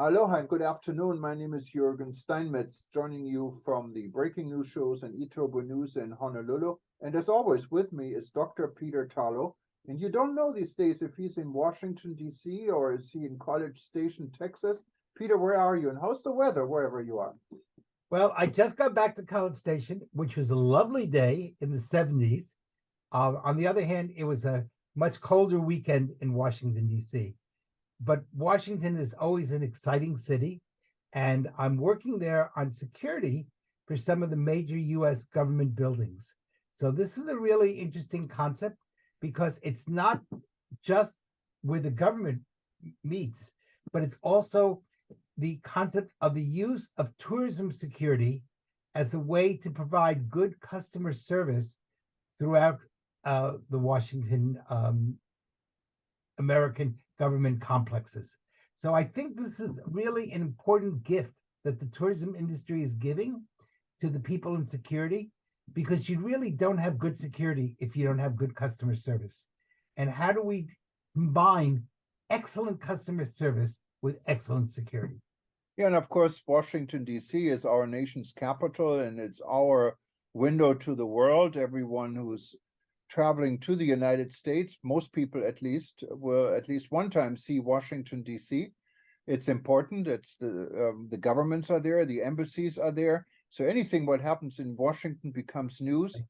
Aloha and good afternoon. My name is Juergen Steinmetz, joining you from the breaking news shows and eTurbo News in Honolulu. And as always, with me is Dr. Peter Tarlow. And you don't know these days if he's in Washington, D.C. or is he in College Station, Texas. Peter, where are you? And how's the weather wherever you are? Well, I just got back to College Station, which was a lovely day in the 70s. On the other hand, it was a much colder weekend in Washington, D.C. But Washington is always an exciting city, and I'm working there on security for some of the major U.S. government buildings. So this is a really interesting concept because it's not just where the government meets, but it's also the concept of the use of tourism security as a way to provide good customer service throughout the Washington American government complexes. So I think this is really an important gift that the tourism industry is giving to the people in security, because you really don't have good security if you don't have good customer service. And how do we combine excellent customer service with excellent security? Yeah, and of course, Washington, D.C. is our nation's capital, and it's our window to the world. Everyone who's traveling to the United States, most people at least, will at least one time see Washington, D.C. It's important. It's the governments are there, the embassies are there. So anything what happens in Washington becomes news.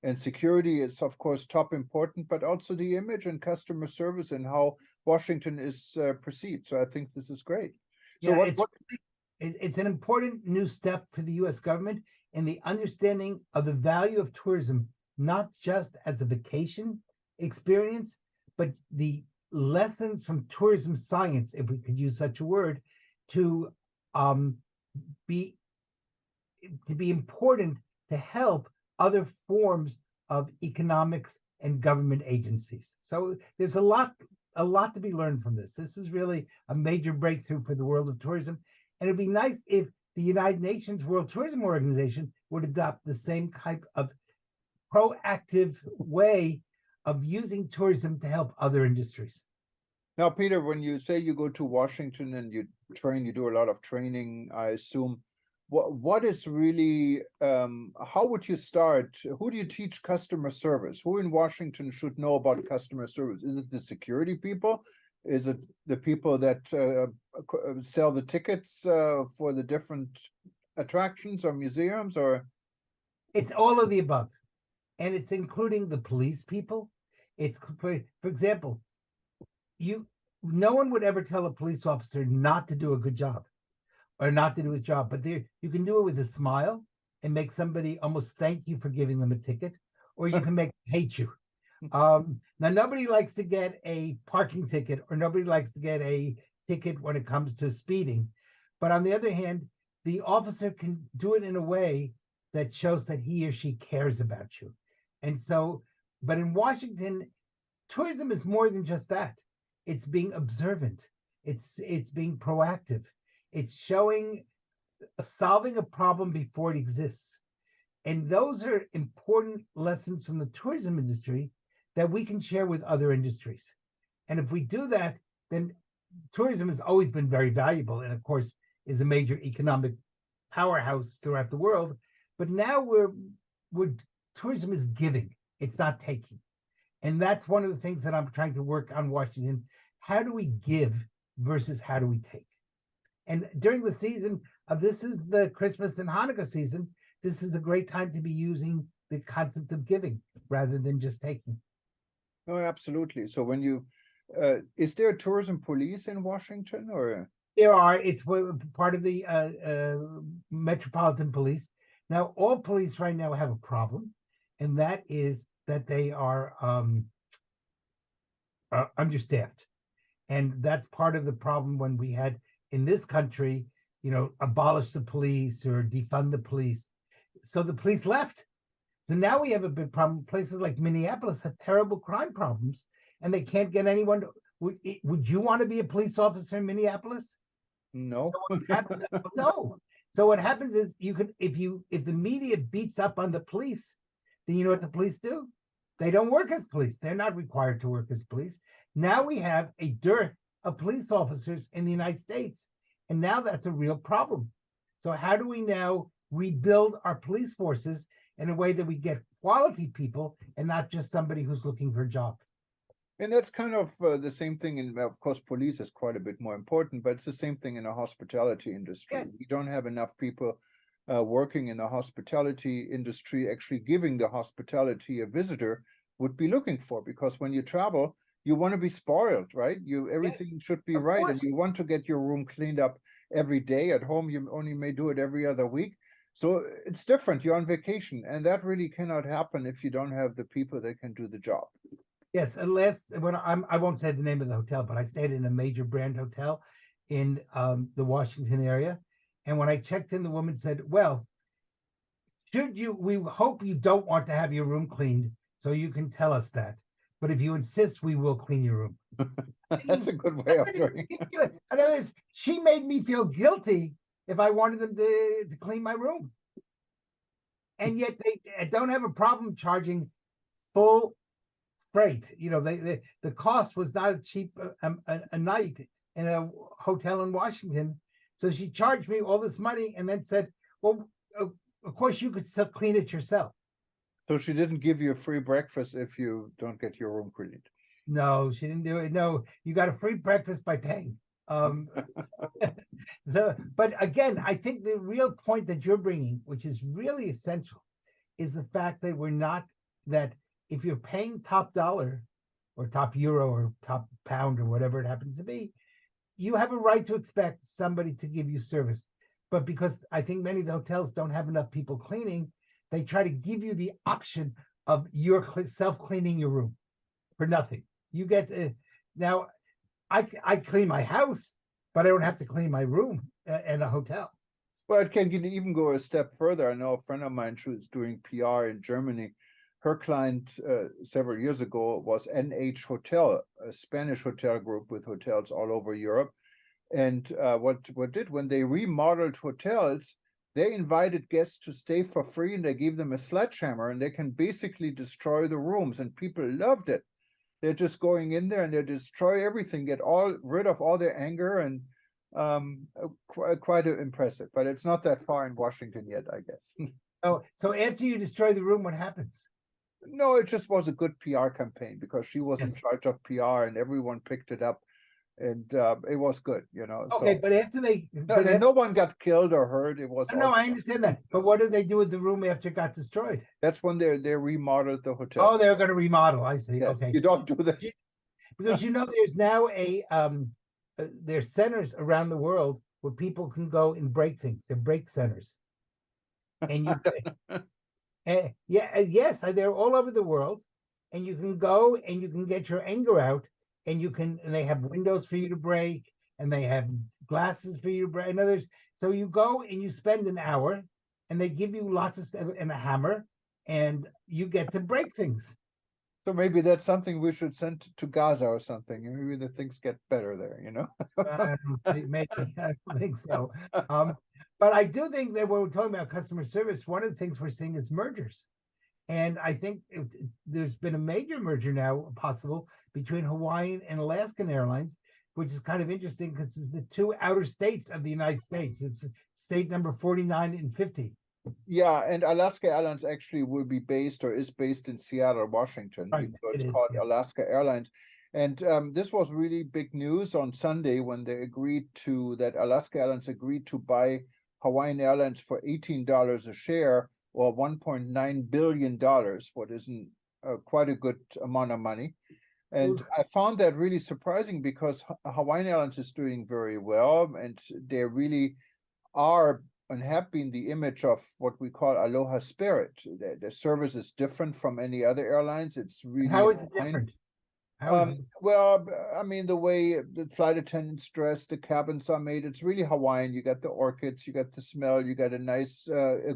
And security is, of course, top important, but also the image and customer service and how Washington is perceived. So I think this is great. So Yeah, it's an important new step for the U.S. government in the understanding of the value of tourism, not just as a vacation experience, but the lessons from tourism science, if we could use such a word, to be important to help other forms of economics and government agencies. So there's a lot to be learned from this. This is really a major breakthrough for the world of tourism. And it'd be nice if the United Nations World Tourism Organization would adopt the same type of proactive way of using tourism to help other industries. Now, Peter, when you say you go to Washington and you do a lot of training, I assume, what is really, how would you start? Who do you teach customer service? Who in Washington should know about customer service? Is it the security people? Is it the people that sell the tickets for the different attractions or museums, or? It's all of the above. And it's including the police people. It's, for example, no one would ever tell a police officer not to do a good job or not to do his job, but you can do it with a smile and make somebody almost thank you for giving them a ticket, or you can make them hate you. Now, nobody likes to get a parking ticket, or nobody likes to get a ticket when it comes to speeding. But on the other hand, the officer can do it in a way that shows that he or she cares about you. And so, but in Washington, tourism is more than just that. It's being observant. It's being proactive. It's solving a problem before it exists. And those are important lessons from the tourism industry that we can share with other industries. And if we do that, then tourism has always been very valuable, and of course is a major economic powerhouse throughout the world. But now tourism is giving, it's not taking. And that's one of the things that I'm trying to work on Washington. How do we give versus how do we take? And during the season this is the Christmas and Hanukkah season, this is a great time to be using the concept of giving rather than just taking. Oh, absolutely. So when you, is there a tourism police in Washington, or? It's part of the Metropolitan Police. Now, all police right now have a problem, and that is that they are understaffed. And that's part of the problem when we had in this country, abolish the police or defund the police. So the police left. So now we have a big problem. Places like Minneapolis have terrible crime problems, and they can't get anyone. Would you want to be a police officer in Minneapolis? No. No. So what happens is if the media beats up on the police, then you know what the police do? They don't work as police. They're not required to work as police. Now we have a dearth of police officers in the United States. And now that's a real problem. So how do we now rebuild our police forces in a way that we get quality people and not just somebody who's looking for a job? And that's kind of the same thing in, of course, police is quite a bit more important, but it's the same thing in the hospitality industry. Yes. We don't have enough people working in the hospitality industry, actually giving the hospitality a visitor would be looking for, because when you travel, you want to be spoiled, right? Everything should be of right, course. and you want to get your room cleaned up every day. At home, you only may do it every other week. So it's different. You're on vacation, and that really cannot happen if you don't have the people that can do the job. Yes, unless I won't say the name of the hotel, but I stayed in a major brand hotel in the Washington area, and when I checked in, the woman said, "Well, we hope you don't want to have your room cleaned, so you can tell us that. But if you insist, we will clean your room." That's a good way of doing it. In other words, she made me feel guilty if I wanted them to clean my room, and yet they don't have a problem charging full freight. The cost was not cheap a night in a hotel in Washington. So she charged me all this money and then said, "Well, of course you could still clean it yourself." So she didn't give you a free breakfast if you don't get your room cleaned. No, she didn't do it. No, you got a free breakfast by paying. But again, I think the real point that you're bringing, which is really essential, is the fact that if you're paying top dollar or top euro or top pound or whatever it happens to be, you have a right to expect somebody to give you service. But because I think many of the hotels don't have enough people cleaning, they try to give you the option of your self-cleaning your room for nothing. You get now, I clean my house, but I don't have to clean my room in a hotel. Well, it can even go a step further. I know a friend of mine who is doing PR in Germany. Her client several years ago was NH Hotel, a Spanish hotel group with hotels all over Europe. And when they remodeled hotels, they invited guests to stay for free, and they gave them a sledgehammer, and they can basically destroy the rooms, and people loved it. They're just going in there and they destroy everything, get rid of all their anger, and quite impressive. But it's not that far in Washington yet, I guess. Oh, so after you destroy the room, what happens? No, it just was a good PR campaign because she was in Yes. charge of PR and everyone picked it up, and it was good, Okay, So but after no one got killed or hurt. It was no, all I understand that. But what did they do with the room after it got destroyed? that's when they remodeled the hotel. Oh, they're going to remodel. I see. Yes, Okay, you don't do that. because there's now there's centers around the world where people can go and break things. They're break centers, and you yes, they're all over the world, and you can go and you can get your anger out, and they have windows for you to break, and they have glasses for you to break. In others, so you go and you spend an hour, and they give you lots of stuff and a hammer, and you get to break things. So maybe that's something we should send to Gaza or something. Maybe the things get better there, Maybe I don't think so. But I do think that when we're talking about customer service, one of the things we're seeing is mergers. And I think there's been a major merger now possible between Hawaiian and Alaskan Airlines, which is kind of interesting because it's the two outer states of the United States. It's state number 49 and 50. Yeah, and Alaska Airlines actually will be based or is based in Seattle, Washington. Right, So it's it is, called yeah. Alaska Airlines. And this was really big news on Sunday when they that Alaska Airlines agreed to buy Hawaiian Airlines for $18 a share, or $1.9 billion, what isn't quite a good amount of money. And I found that really surprising because Hawaiian Airlines is doing very well, and they really are and have been the image of what we call Aloha Spirit. The service is different from any other airlines. It's really How is it different? Well, I mean, the way the flight attendants dress, the cabins are made, it's really Hawaiian. You got the orchids, you got the smell, you got a nice,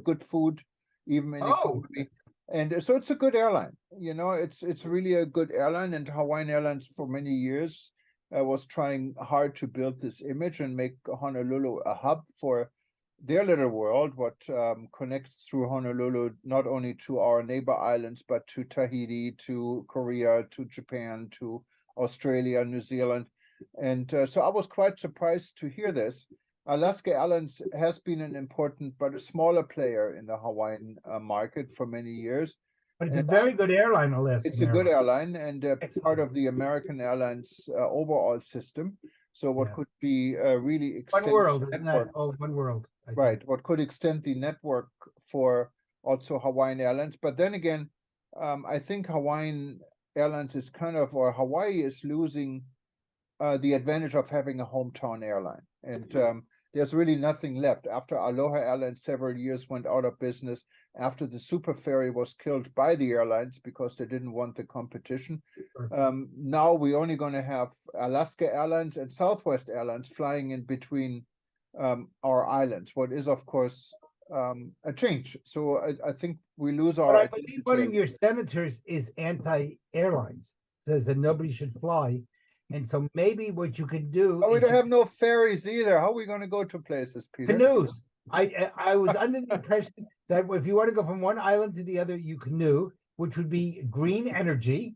good food, even in economy. And so it's a good airline. It's really a good airline. And Hawaiian Airlines for many years was trying hard to build this image and make Honolulu a hub for their little world, what connects through Honolulu not only to our neighbor islands, but to Tahiti, to Korea, to Japan, to Australia, New Zealand. And so I was quite surprised to hear this. Alaska Airlines has been an important but a smaller player in the Hawaiian market for many years. But it's a And very good airline, Alaska. it's a good airline and Excellent. part of the American Airlines overall system. So what Yeah. could be really One extend world, the isn't network, that? Oh, one world. I think. right? What could extend the network for also Hawaiian Airlines. But then again, I think Hawaiian Airlines is kind of, or Hawaii is losing the advantage of having a hometown airline. And there's really nothing left. After Aloha Airlines several years went out of business, after the super ferry was killed by the airlines because they didn't want the competition. Now we're only going to have Alaska Airlines and Southwest Airlines flying in between our islands, what is, of course, a change. So I think we lose But our I believe one of your senators is anti-airlines, says that nobody should fly. And so maybe what you could do Oh, we is don't have no ferries either. How are we going to go to places, Peter? canoes. I was under the impression that if you want to go from one island to the other, you canoe, which would be green energy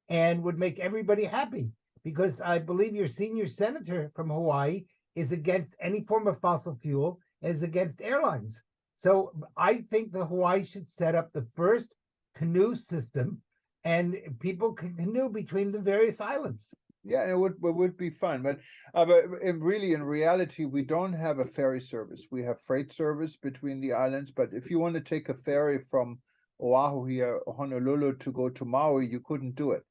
and would make everybody happy. Because I believe your senior senator from Hawaii is against any form of fossil fuel and is against airlines. So I think the Hawaii should set up the first canoe system and people can canoe between the various islands. Yeah, it would be fun, but really, in reality, we don't have a ferry service. We have freight service between the islands, but if you want to take a ferry from Oahu here, Honolulu, to go to Maui, you couldn't do it.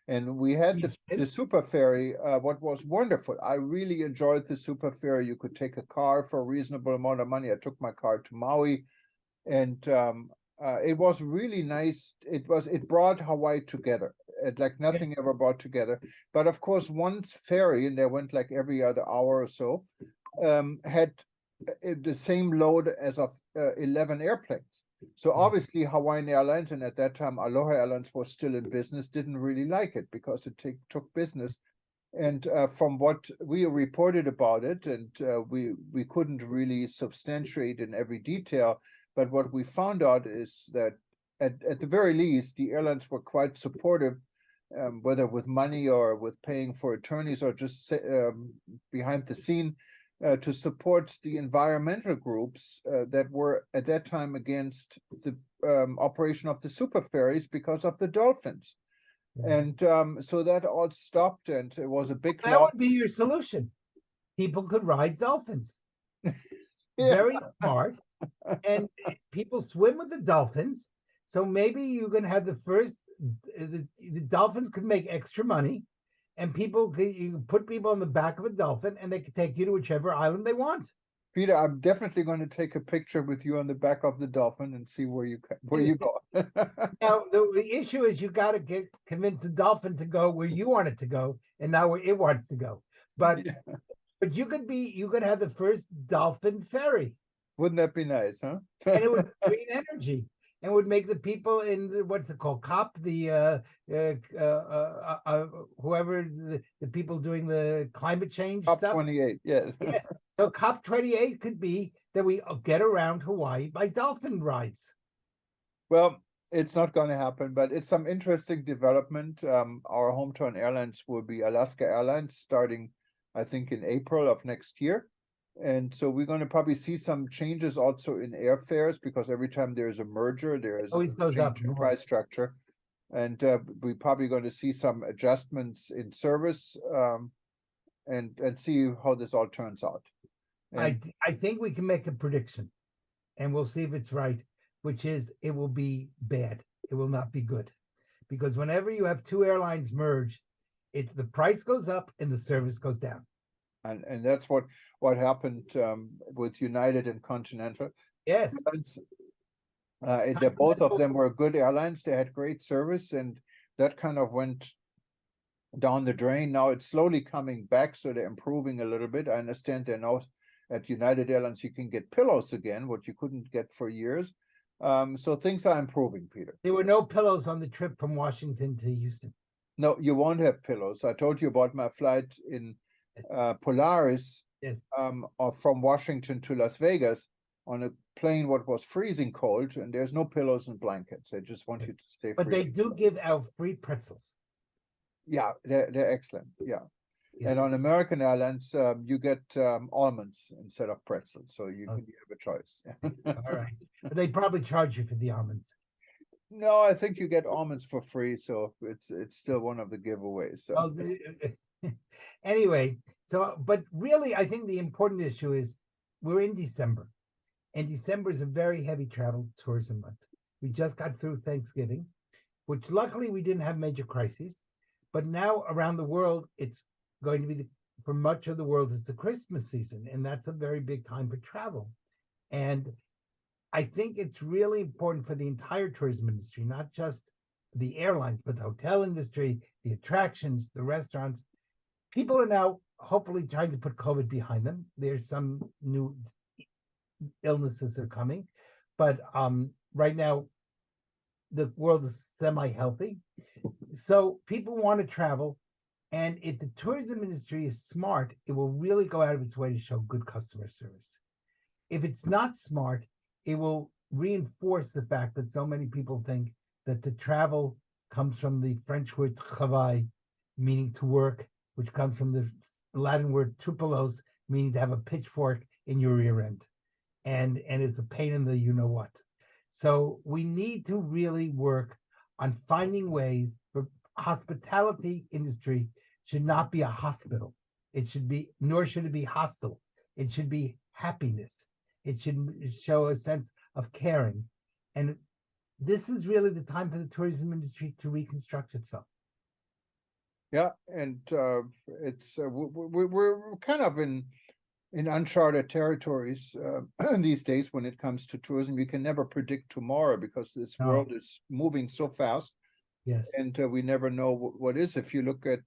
And we had the super ferry, what was wonderful. I really enjoyed the super ferry. You could take a car for a reasonable amount of money. I took my car to Maui, and it was really nice. It brought Hawaii together. Like nothing ever brought together. But of course, one ferry, and they went like every other hour or so, had the same load as of 11 airplanes. So obviously Hawaiian Airlines, and at that time Aloha Airlines was still in business, didn't really like it because it took business. And from what we reported about it, and we couldn't really substantiate in every detail, but what we found out is that at the very least, the airlines were quite supportive, whether with money or with paying for attorneys or just behind the scene, to support the environmental groups that were at that time against the operation of the super ferries because of the dolphins. And so that all stopped, and it was a big That loss. would be your solution. People could ride dolphins. Yeah. Very smart. And people swim with the dolphins. So maybe you can have the first, the dolphins could make extra money, and you can put people on the back of a dolphin and they can take you to whichever island they want. Peter, I'm definitely going to take a picture with you on the back of the dolphin and see where you go. Now the issue is you got to convince the dolphin to go where you want it to go, and not where it wants to go. But Yeah. but you could have the first dolphin ferry. Wouldn't that be nice, huh? And it would green energy and would make the people in what's it called, COP, whoever the people doing the climate change Top stuff. 28, yes. Yeah. So COP 28 could be that we get around Hawaii by dolphin rides. Well, it's not going to happen, but it's some interesting development. Our hometown airlines will be Alaska Airlines starting, I think, in April of next year. And so we're going to probably see some changes also in airfares, because every time there's a merger, there is Always goes up change in more. price structure. And we're probably going to see some adjustments in service, and see how this all turns out. And I think we can make a prediction, and we'll see if it's right, which is it will be bad. It will not be good. Because whenever you have two airlines merge, the price goes up and the service goes down. And that's what happened with United and Continental. Yes. Both of them were good airlines. They had great service, and that kind of went down the drain. Now it's slowly coming back, so they're improving a little bit. I understand they're now at United Airlines you can get pillows again, what you couldn't get for years. So things are improving, Peter. There were no pillows on the trip from Washington to Houston. No, you won't have pillows. I told you about my flight in Polaris, yes. From Washington to Las Vegas on a plane what was freezing cold, and there's no pillows and blankets. They just want you to stay free. But they do give out free pretzels. Yeah, they're excellent. Yeah. And on American Airlines, you get almonds instead of pretzels, so you Okay. have a choice. All right. But they probably charge you for the almonds. No, I think you get almonds for free, so it's still one of the giveaways. So Oh, anyway, so but really, I think the important issue is we're in December, and December is a very heavy travel tourism month. We just got through Thanksgiving, which luckily we didn't have major crises, but now around the world, it's going to be for much of the world, it's the Christmas season, and that's a very big time for travel. And I think it's really important for the entire tourism industry, not just the airlines, but the hotel industry, the attractions, the restaurants. People are now hopefully trying to put COVID behind them. There's some new illnesses are coming, but right now the world is semi-healthy. So people want to travel, and if the tourism industry is smart, it will really go out of its way to show good customer service. If it's not smart, it will reinforce the fact that so many people think that the travel comes from the French word travail, meaning to work, which comes from the Latin word tupelos, meaning to have a pitchfork in your rear end. And it's a pain in the you know what. So we need to really work on finding ways for hospitality industry should not be a hospital. It should be, nor should it be hostile. It should be happiness. It should show a sense of caring. And this is really the time for the tourism industry to reconstruct itself. yeah, and it's we're kind of in uncharted territories these days when it comes to tourism. You can never predict tomorrow because this world is moving so fast. Yes. And we never know what is. If you look at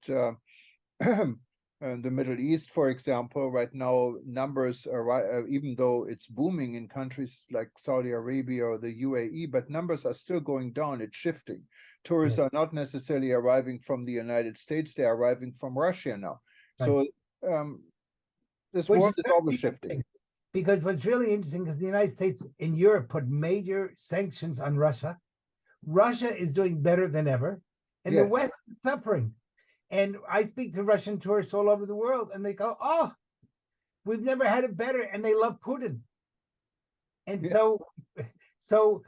the Middle East, for example, right now numbers are, even though it's booming in countries like Saudi Arabia or the UAE, but numbers are still going down. It's shifting. Tourists are not necessarily arriving from the United States. They're arriving from Russia now. Right. So this world is always shifting. Because what's really interesting is the United States and Europe put major sanctions on Russia. Russia is doing better than ever, and the West is suffering. And I speak to Russian tourists all over the world, and they go, "Oh, we've never had it better," and they love Putin. And so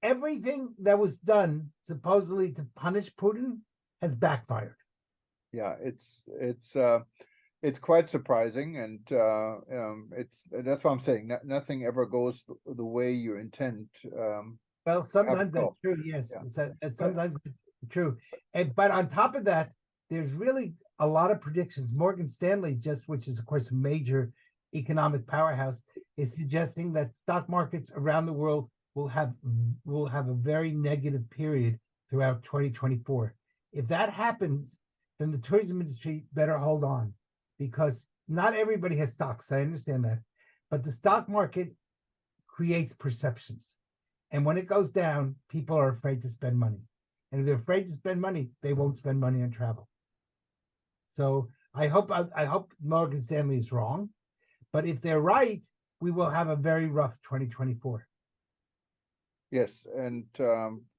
everything that was done supposedly to punish Putin has backfired. Yeah, it's quite surprising, and that's what I'm saying. Nothing ever goes the way you intend. Well, sometimes that's true. Yes, that's sometimes true. But on top of that, there's really a lot of predictions. Morgan Stanley, which is of course a major economic powerhouse, is suggesting that stock markets around the world will have a very negative period throughout 2024. If that happens, then the tourism industry better hold on, because not everybody has stocks. I understand that, but the stock market creates perceptions. And when it goes down, people are afraid to spend money. And if they're afraid to spend money, they won't spend money on travel. So I hope Morgan Stanley is wrong. But if they're right, we will have a very rough 2024. Yes, and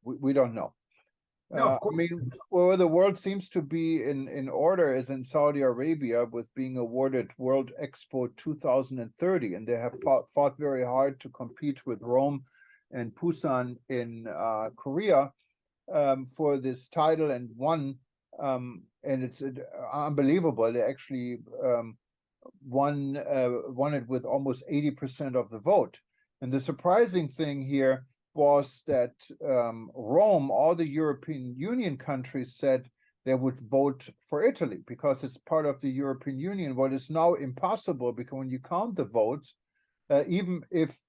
we don't know. No, I mean, where the world seems to be in order is in Saudi Arabia, with being awarded World Expo 2030, and they have fought very hard to compete with Rome and Busan in Korea for this title, and won. And it's unbelievable. They actually won it with almost 80% of the vote. And the surprising thing here was that Rome, all the European Union countries said they would vote for Italy because it's part of the European Union. What is now impossible, because when you count the votes, even if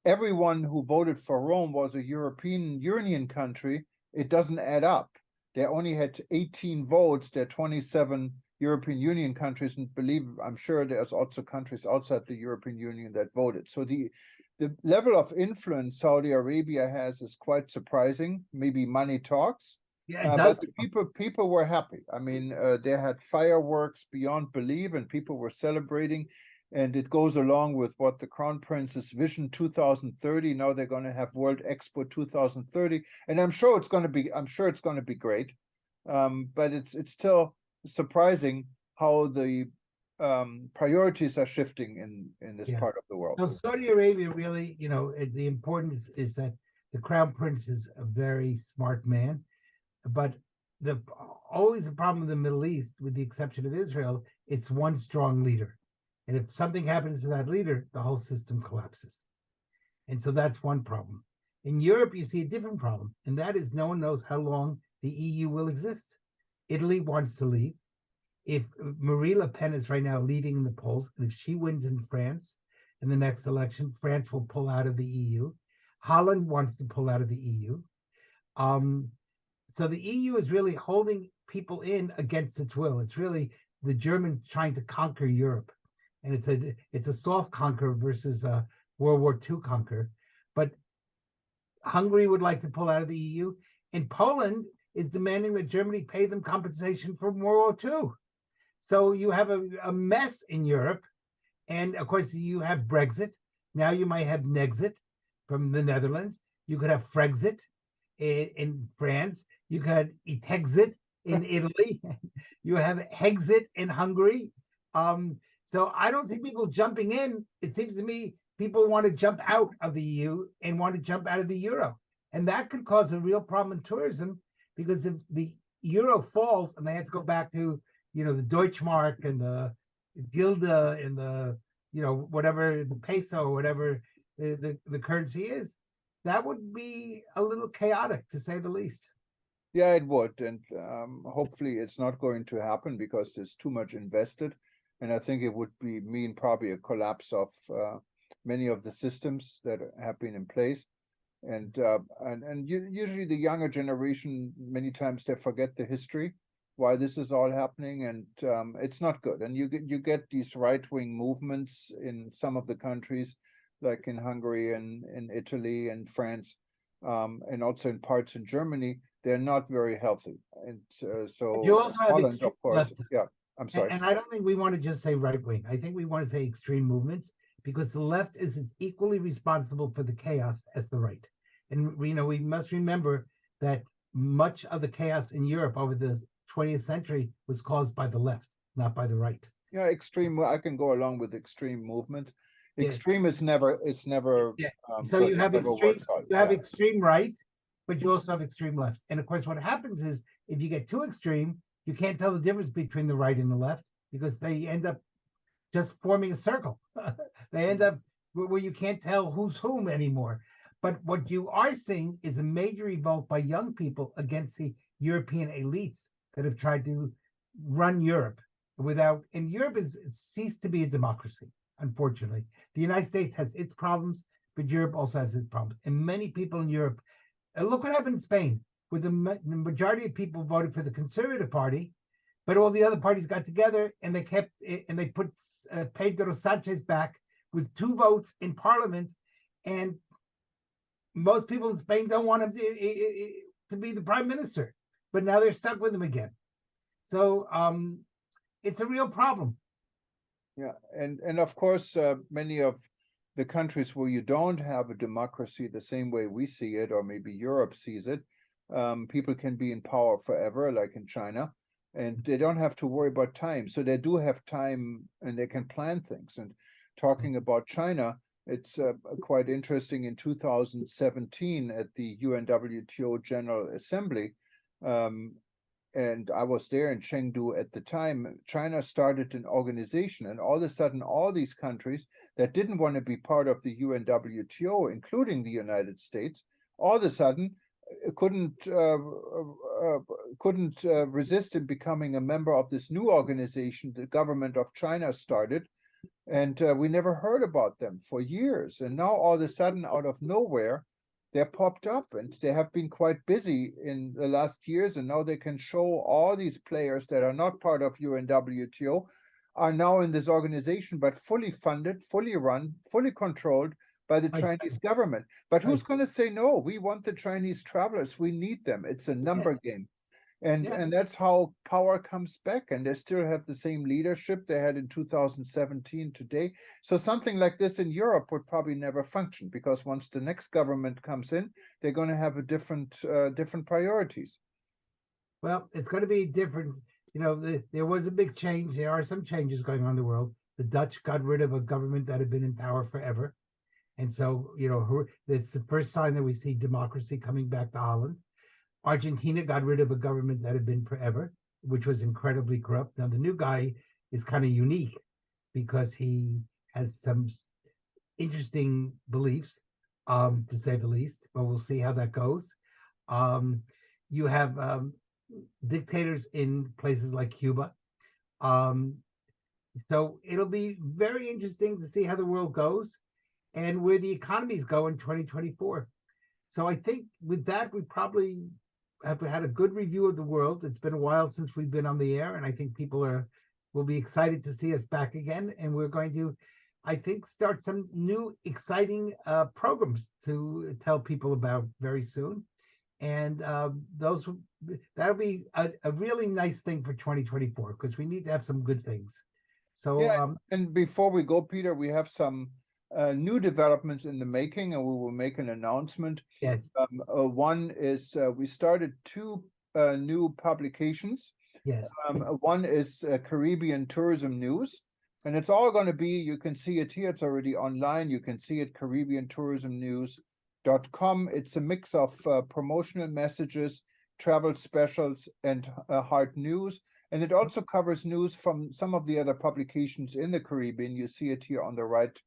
everyone who voted for Rome was a European Union country, it doesn't add up. They only had 18 votes. There are 27 European Union countries, and I'm sure there's also countries outside the European Union that voted. So the level of influence Saudi Arabia has is quite surprising. Maybe money talks. Yeah, but the people were happy. I mean, they had fireworks beyond belief, and people were celebrating. And it goes along with what the Crown Prince's Vision 2030. Now they're going to have World Expo 2030, and I'm sure it's going to be great. But it's still surprising how the priorities are shifting in this Yeah. part of the world. So Saudi Arabia really, the importance is that the crown prince is a very smart man, but the always the problem in the Middle East, with the exception of Israel, it's one strong leader. And if something happens to that leader, the whole system collapses. And so that's one problem. In Europe, you see a different problem, and that is no one knows how long the EU will exist. Italy wants to leave. If Marie Le Pen is right now leading in the polls, and if she wins in France in the next election, France will pull out of the EU. Holland wants to pull out of the EU. So the EU is really holding people in against its will. It's really the Germans trying to conquer Europe, and it's a soft conquer versus a World War II conquer. But Hungary would like to pull out of the EU, and Poland is demanding that Germany pay them compensation from World War II. So you have a mess in Europe, and of course you have Brexit. Now you might have Nexit from the Netherlands. You could have Frexit in France. You could have Itexit in Italy. You have Hexit in Hungary. So I don't see people jumping in. It seems to me people want to jump out of the EU and want to jump out of the euro. And that could cause a real problem in tourism, because if the euro falls and they have to go back to, the Deutschmark and the Gilde and the, whatever, the peso or whatever the currency is, that would be a little chaotic, to say the least. Yeah, it would. And hopefully it's not going to happen, because there's too much invested. And I think it would mean probably a collapse of many of the systems that have been in place. And usually the younger generation, many times they forget the history, why this is all happening, and it's not good. And you get these right-wing movements in some of the countries, like in Hungary and in Italy and France, and also in parts in Germany. They're not very healthy. And so You also have Holland, of course, left. yeah. I'm sorry. And I don't think we want to just say right wing. I think we want to say extreme movements, because the left is as equally responsible for the chaos as the right. And we must remember that much of the chaos in Europe over the 20th century was caused by the left, not by the right. Yeah, extreme. I can go along with extreme movement. Yeah. Extreme is never. It's never. Yeah. So you have extreme. You have yeah. extreme right, but you also have extreme left. And of course, what happens is, if you get too extreme, you can't tell the difference between the right and the left, because they end up just forming a circle. They end up where you can't tell who's whom anymore. But what you are seeing is a major revolt by young people against the European elites that have tried to run Europe and Europe has ceased to be a democracy, unfortunately. The United States has its problems, but Europe also has its problems. And many people in Europe, look what happened in Spain, where the majority of people voted for the Conservative Party, but all the other parties got together and they put Pedro Sanchez back with 2 votes in Parliament, and most people in Spain don't want him to be the prime minister, but now they're stuck with him again. So it's a real problem. Yeah, and of course, many of the countries where you don't have a democracy the same way we see it, or maybe Europe sees it, people can be in power forever, like in China, and they don't have to worry about time. So they do have time, and they can plan things. And talking about China, it's quite interesting. In 2017 at the UNWTO General Assembly, and I was there in Chengdu at the time, China started an organization, and all of a sudden, all these countries that didn't want to be part of the UNWTO, including the United States, all of a sudden couldn't resist in becoming a member of this new organization the government of China started. And we never heard about them for years. And now all of a sudden, out of nowhere, they're popped up, and they have been quite busy in the last years. And now they can show all these players that are not part of UNWTO are now in this organization, but fully funded, fully run, fully controlled by the Chinese government. But who's going to say no? We want the Chinese travelers. We need them. It's a number game. And that's how power comes back, and they still have the same leadership they had in 2017 today. So something like this in Europe would probably never function, because once the next government comes in, they're going to have a different priorities. Well, it's going to be different. there was a big change. There are some changes going on in the world. The Dutch got rid of a government that had been in power forever. And so, it's the first sign that we see democracy coming back to Holland. Argentina got rid of a government that had been forever, which was incredibly corrupt. Now, the new guy is kind of unique because he has some interesting beliefs, to say the least, but we'll see how that goes. You have dictators in places like Cuba. So it'll be very interesting to see how the world goes and where the economies go in 2024. So I think with that, we probably have had a good review of the world. It's been a while since we've been on the air, and I think people will be excited to see us back again. And we're going to, I think, start some new exciting programs to tell people about very soon. And that'll be a really nice thing for 2024 because we need to have some good things. So yeah, and before we go, Peter, we have some new developments in the making, and we will make an announcement. Yes. One is we started two new publications. Yes. One is Caribbean Tourism News, and it's all going to be, you can see it here, it's already online. You can see it, CaribbeanTourismNews.com. It's a mix of promotional messages, travel specials, and hard news. And it also covers news from some of the other publications in the Caribbean. You see it here on the right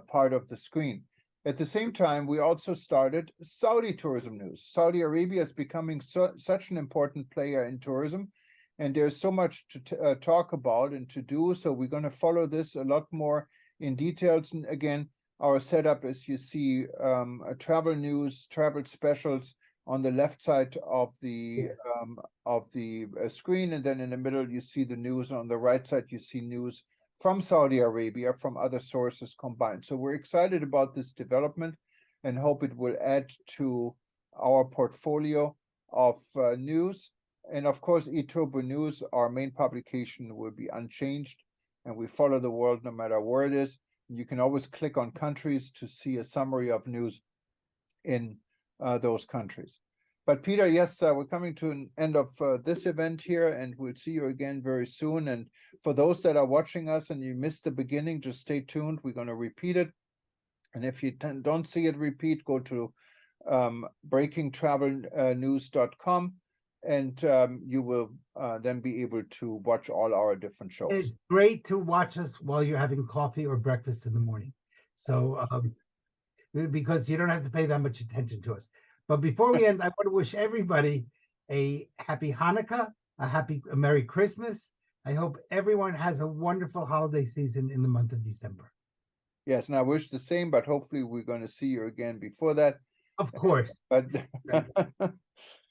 part of the screen. At the same time, we also started Saudi Tourism News. Saudi Arabia is becoming such an important player in tourism, and there's so much to talk about and to do. So we're going to follow this a lot more in details. And again, our setup is, you see travel news, travel specials on the left side of the screen, and then in the middle you see the news. On the right side you see news from Saudi Arabia, from other sources combined. So we're excited about this development and hope it will add to our portfolio of news. And of course, eTurbo News, our main publication, will be unchanged, and we follow the world no matter where it is. You can always click on countries to see a summary of news in those countries. But Peter, yes, we're coming to an end of this event here, and we'll see you again very soon. And for those that are watching us and you missed the beginning, just stay tuned. We're going to repeat it. And if you don't see it repeat, go to breakingtravelnews.com, and you will then be able to watch all our different shows. It's great to watch us while you're having coffee or breakfast in the morning. So because you don't have to pay that much attention to us. But before we end, I want to wish everybody a happy Hanukkah, a Merry Christmas. I hope everyone has a wonderful holiday season in the month of December. Yes, and I wish the same, but hopefully we're going to see you again before that. Of course. But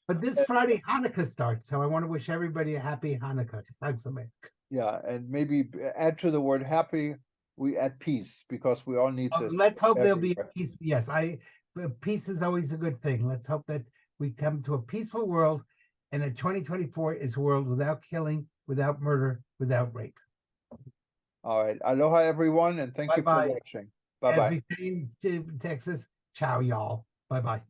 But this Friday Hanukkah starts, so I want to wish everybody a happy Hanukkah. Thanks so much. Yeah, and maybe add to the word happy, we add peace, because we all need this. Let's hope there'll be peace. Yes, peace is always a good thing. Let's hope that we come to a peaceful world, and that 2024 is a world without killing, without murder, without rape. All right. Aloha, everyone, and thank you for watching. Bye-bye. As we say in Texas, ciao, y'all. Bye-bye.